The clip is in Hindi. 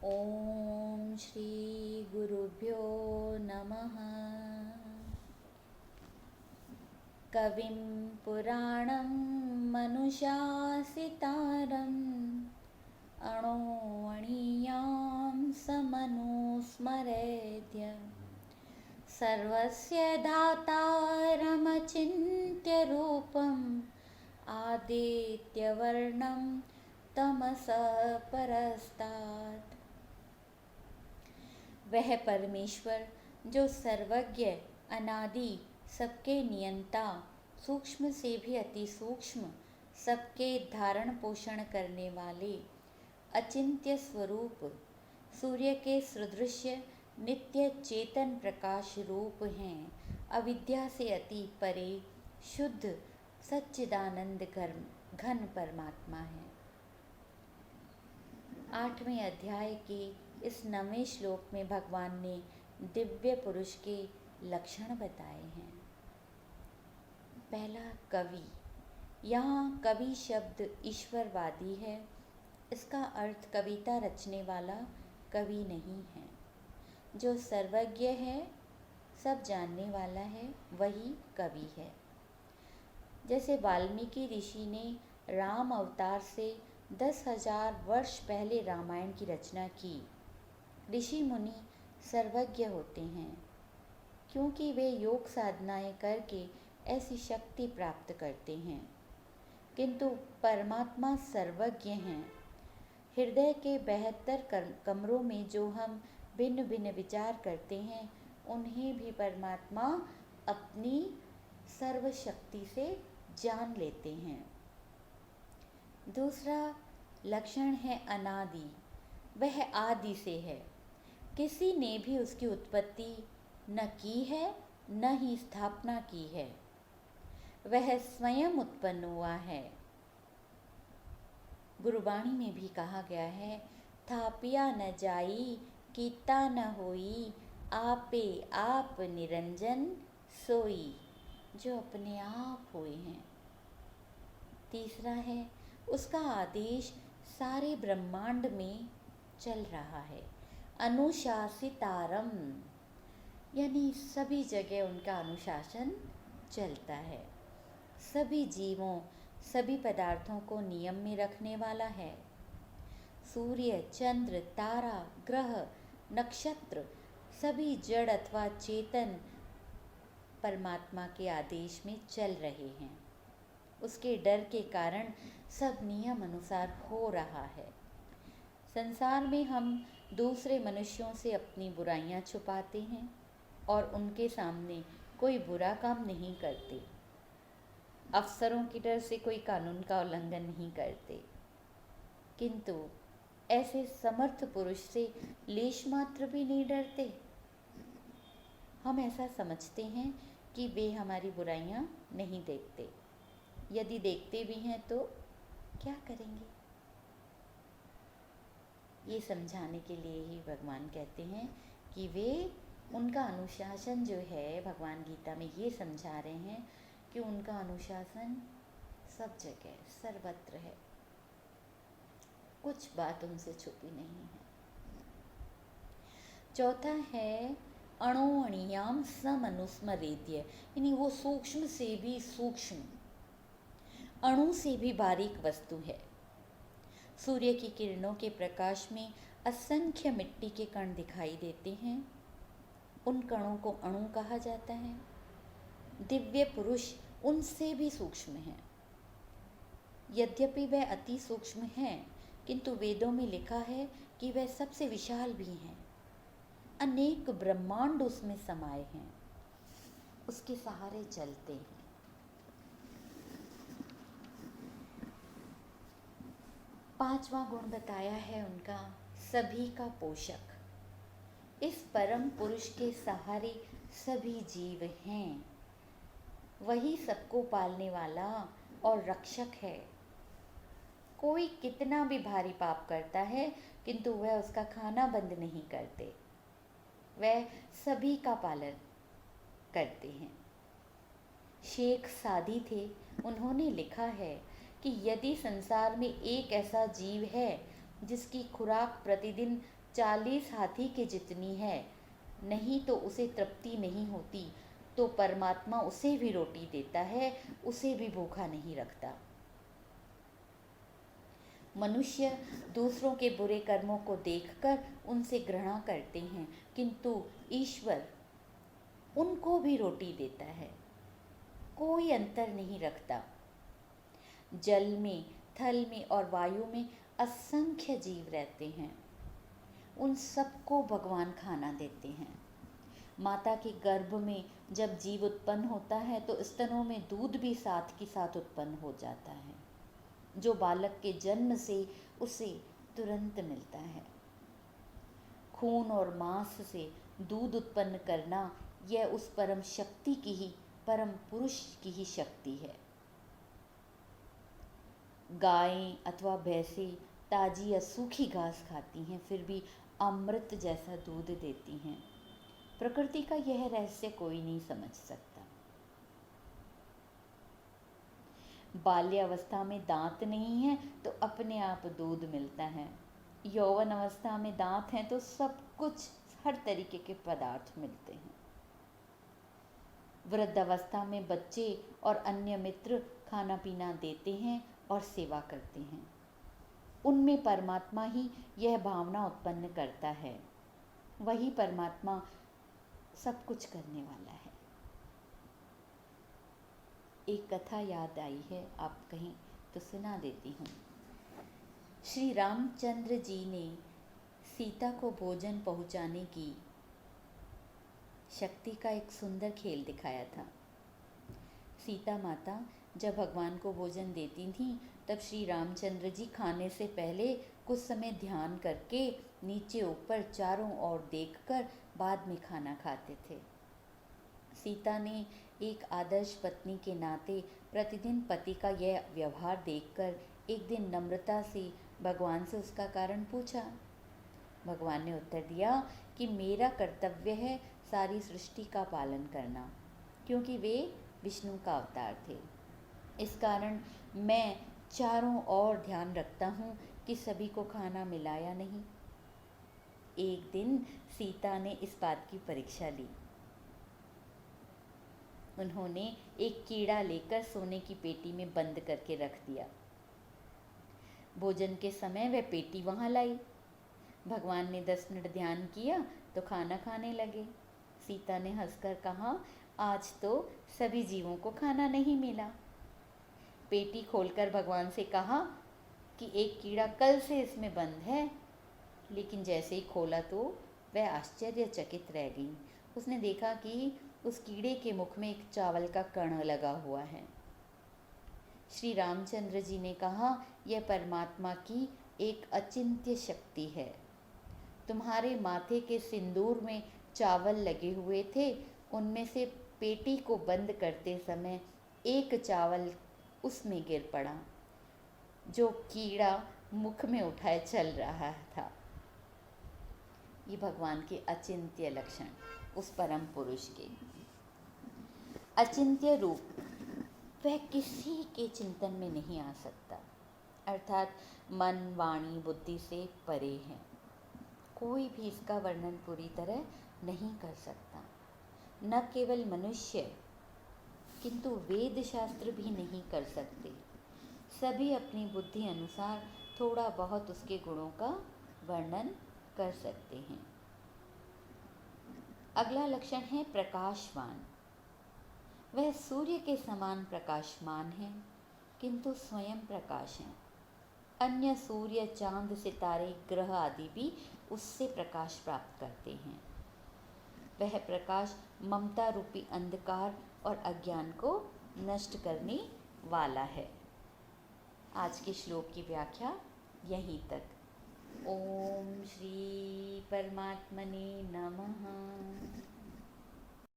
ओम श्री गुरुभ्यो नमः। कविं पुराणं मनुशासितारम् अणोऽणीयां समनुस्मरेद्य सर्वस्य दातारमचिन्त्य रूपम् आदित्यवर्णं तमसः परस्तात्। वह परमेश्वर जो सर्वज्ञ, अनादि, सबके नियंता, सूक्ष्म से भी अति सूक्ष्म, सबके धारण पोषण करने वाले, अचिंत्य स्वरूप, सूर्य के सदृश नित्य चेतन प्रकाश रूप हैं, अविद्या से अति परे शुद्ध सच्चिदानंद घन परमात्मा है। 8वें अध्याय के इस 9वें श्लोक में भगवान ने दिव्य पुरुष के लक्षण बताए हैं। पहला, कवि। यहाँ कवि शब्द ईश्वरवादी है। इसका अर्थ कविता रचने वाला कवि नहीं है। जो सर्वज्ञ है, सब जानने वाला है, वही कवि है। जैसे वाल्मीकि ऋषि ने राम अवतार से 10,000 वर्ष पहले रामायण की रचना की। ऋषि मुनि सर्वज्ञ होते हैं, क्योंकि वे योग साधनाएं करके ऐसी शक्ति प्राप्त करते हैं। किंतु परमात्मा सर्वज्ञ हैं। हृदय के 72 कमरों में जो हम भिन्न भिन्न विचार करते हैं, उन्हें भी परमात्मा अपनी सर्वशक्ति से जान लेते हैं। दूसरा लक्षण है अनादि। वह आदि से है। किसी ने भी उसकी उत्पत्ति न की है, न ही स्थापना की है। वह स्वयं उत्पन्न हुआ है। गुरुवाणी में भी कहा गया है, थापिया न जाई, कीता न होई, आपे आप निरंजन सोई। जो अपने आप हुए हैं। तीसरा है, उसका आदेश सारे ब्रह्मांड में चल रहा है। अनुशासितारम, यानी सभी जगह उनका अनुशासन चलता है। सभी जीवों, सभी पदार्थों को नियम में रखने वाला है। सूर्य, चंद्र, तारा, ग्रह, नक्षत्र सभी जड़ अथवा चेतन परमात्मा के आदेश में चल रहे हैं। उसके डर के कारण सब नियम अनुसार हो रहा है। संसार में हम दूसरे मनुष्यों से अपनी बुराइयां छुपाते हैं और उनके सामने कोई बुरा काम नहीं करते। अफसरों के डर से कोई कानून का उल्लंघन नहीं करते। किंतु ऐसे समर्थ पुरुष से लेश मात्र भी नहीं डरते। हम ऐसा समझते हैं कि वे हमारी बुराइयां नहीं देखते। यदि देखते भी हैं तो क्या करेंगे? ये समझाने के लिए ही भगवान कहते हैं कि वे, उनका अनुशासन जो है, भगवान गीता में ये समझा रहे हैं कि उनका अनुशासन सब जगह सर्वत्र है। कुछ बात उनसे छुपी नहीं है। चौथा है अणोअणियाम समनुस्मरेद्य, यानी वो सूक्ष्म से भी सूक्ष्म, अणु से भी बारीक वस्तु है। सूर्य की किरणों के प्रकाश में असंख्य मिट्टी के कण दिखाई देते हैं। उन कणों को अणु कहा जाता है। दिव्य पुरुष उनसे भी सूक्ष्म हैं। यद्यपि वह अति सूक्ष्म हैं, किंतु वेदों में लिखा है कि वह सबसे विशाल भी हैं। अनेक ब्रह्मांड उसमें समाये हैं, उसके सहारे चलते हैं। पांचवा गुण बताया है उनका, सभी का पोषक। इस परम पुरुष के सहारे सभी जीव हैं। वही सबको पालने वाला और रक्षक है। कोई कितना भी भारी पाप करता है, किंतु वह उसका खाना बंद नहीं करते। वह सभी का पालन करते हैं। शेख सादी थे। उन्होंने लिखा है कि यदि संसार में एक ऐसा जीव है जिसकी खुराक प्रतिदिन 40 हाथी के जितनी है, नहीं तो उसे तृप्ति नहीं होती, तो परमात्मा उसे भी रोटी देता है, उसे भी भूखा नहीं रखता। मनुष्य दूसरों के बुरे कर्मों को देखकर उनसे घृणा करते हैं, किंतु ईश्वर उनको भी रोटी देता है, कोई अंतर नहीं रखता। जल में, थल में और वायु में असंख्य जीव रहते हैं, उन सबको भगवान खाना देते हैं। माता के गर्भ में जब जीव उत्पन्न होता है तो स्तनों में दूध भी साथ के साथ उत्पन्न हो जाता है, जो बालक के जन्म से उसे तुरंत मिलता है। खून और मांस से दूध उत्पन्न करना, यह उस परम शक्ति की ही, परम पुरुष की ही शक्ति है। गायें अथवा भैंसें ताजी या सूखी घास खाती हैं, फिर भी अमृत जैसा दूध देती हैं। प्रकृति का यह रहस्य कोई नहीं समझ सकता। बाल्यावस्था में दांत नहीं है तो अपने आप दूध मिलता है, यौवन अवस्था में दांत हैं तो सब कुछ, हर तरीके के पदार्थ मिलते हैं। वृद्धावस्था में बच्चे और अन्य मित्र खाना पीना देते हैं और सेवा करते हैं। उनमें परमात्मा ही यह भावना उत्पन्न करता है, वही परमात्मा सब कुछ करने वाला है। एक कथा याद आई है, आप कहीं तो सुना देती हूँ। श्री रामचंद्र जी ने सीता को भोजन पहुँचाने की शक्ति का एक सुंदर खेल दिखाया था। सीता माता जब भगवान को भोजन देती थीं, तब श्री रामचंद्र जी खाने से पहले कुछ समय ध्यान करके नीचे ऊपर चारों ओर देखकर बाद में खाना खाते थे। सीता ने एक आदर्श पत्नी के नाते प्रतिदिन पति का यह व्यवहार देखकर एक दिन नम्रता से भगवान से उसका कारण पूछा। भगवान ने उत्तर दिया कि मेरा कर्तव्य है सारी सृष्टि का पालन करना, क्योंकि वे विष्णु का अवतार थे। इस कारण मैं चारों ओर ध्यान रखता हूँ कि सभी को खाना मिला या नहीं। एक दिन सीता ने इस बात की परीक्षा ली। उन्होंने एक कीड़ा लेकर सोने की पेटी में बंद करके रख दिया। भोजन के समय वह पेटी वहाँ लाई। भगवान ने 10 मिनट ध्यान किया तो खाना खाने लगे। सीता ने हंसकर कहा, आज तो सभी जीवों को खाना नहीं मिला। पेटी खोलकर भगवान से कहा कि एक कीड़ा कल से इसमें बंद है, लेकिन जैसे ही खोला तो वह आश्चर्यचकित रह गई। उसने देखा कि उस कीड़े के मुख में एक चावल का कण लगा हुआ है। श्री रामचंद्र जी ने कहा, यह परमात्मा की एक अचिंत्य शक्ति है। तुम्हारे माथे के सिंदूर में चावल लगे हुए थे, उनमें से पेटी को बंद करते समय एक चावल उसमें गिर पड़ा, जो कीड़ा मुख में उठाए चल रहा था। ये भगवान के अचिंत्य लक्षण, उस परम पुरुष के अचिंत्य रूप, वह किसी के चिंतन में नहीं आ सकता, अर्थात मन वाणी बुद्धि से परे है। कोई भी इसका वर्णन पूरी तरह नहीं कर सकता। न केवल मनुष्य, किंतु वेद शास्त्र भी नहीं कर सकते। सभी अपनी बुद्धि अनुसार थोड़ा बहुत उसके गुणों का वर्णन कर सकते हैं। अगला लक्षण है प्रकाशवान। वह सूर्य के समान प्रकाशमान है, किंतु स्वयं प्रकाश है। अन्य सूर्य, चांद, सितारे, ग्रह आदि भी उससे प्रकाश प्राप्त करते हैं। वह प्रकाश ममता रूपी अंधकार और अज्ञान को नष्ट करने वाला है। आज के श्लोक की व्याख्या यहीं तक। ओम श्री परमात्मने नमः।